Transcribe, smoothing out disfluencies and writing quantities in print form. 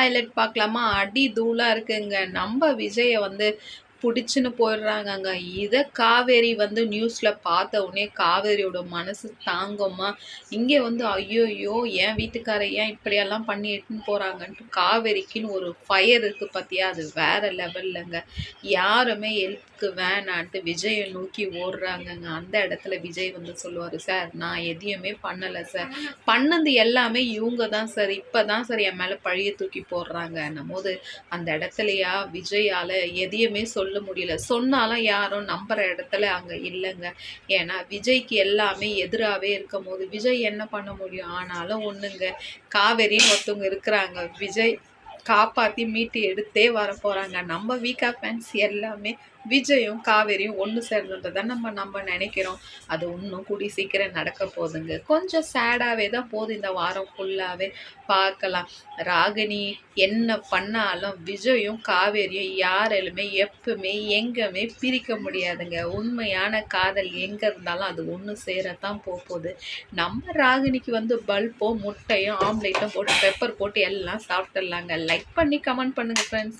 Highlight பார்க்கலாமா? அடி தூளா இருக்குங்க. நம்ம விஜய புடிச்சுன்னு போயிடுறாங்கங்க. இத காவேரி நியூஸ்ல பார்த்த உடனே காவேரியோட மனசு தாங்குமா? இங்கே ஐய்யய்யோ! என் வீட்டுக்கார ஏன் இப்படியெல்லாம் பண்ணி எடுத்துன்னு போறாங்கன்ட்டு காவேரிக்குன்னு ஒரு ஃபயர் இருக்கு பாத்தியா? அது வேற லெவல்லங்க. யாருமே ஹெல்ப்க்கு வேணான்ட்டு விஜய நோக்கி ஓடுறாங்கங்க. அந்த இடத்துல விஜய் சொல்லுவாரு, "சார் நான் எதையுமே பண்ணல சார். பண்ணது எல்லாமே இவங்க தான் சார். இப்பதான் சார் என் மேல பழிய தூக்கி போடுறாங்கன்னும்போது, அந்த இடத்துலயா விஜயால எதையுமே சொல்ல முடியல. சொன்னாலும் யாரும் நம்புற இடத்துல அங்க இல்லங்க. ஏன்னா விஜய்க்கு எல்லாமே எதிராவே இருக்கும்போது, விஜய் என்ன பண்ண முடியும்? ஆனாலும் ஒண்ணுங்க, காவேரின்னு ஒருத்தவங்க இருக்கிறாங்க. விஜய் காப்பாத்தி மீட்டு எடுத்தே வரப்போறாங்க. நம்ம வீக்கா ஃபேன்ஸ் எல்லாமே விஜயும் காவேரியும் ஒன்று சேர்ந்ததை நம்ம நினைக்கிறோம். அது இன்னும் கூடி சீக்கிரம் நடக்க போகுதுங்க. கொஞ்சம் சேடாகவே தான் போகுது இந்த வாரம் ஃபுல்லாகவே. பார்க்கலாம். ராகினி என்ன பண்ணாலும் விஜயும் காவேரியும் யாராலுமே எப்பவுமே எங்கேயுமே பிரிக்க முடியாதுங்க. உண்மையான காதல் எங்கே இருந்தாலும் அது ஒன்று சேரத்தான் போகுது. நம்ம ராகினிக்கு பல்போ முட்டையும் ஆம்லேட்டும் போட்டு பெப்பர் போட்டு எல்லாம் சாப்பிட்டுடலாங்க. லைக் பண்ணி கமெண்ட் பண்ணுங்கள் ஃப்ரெண்ட்ஸ்.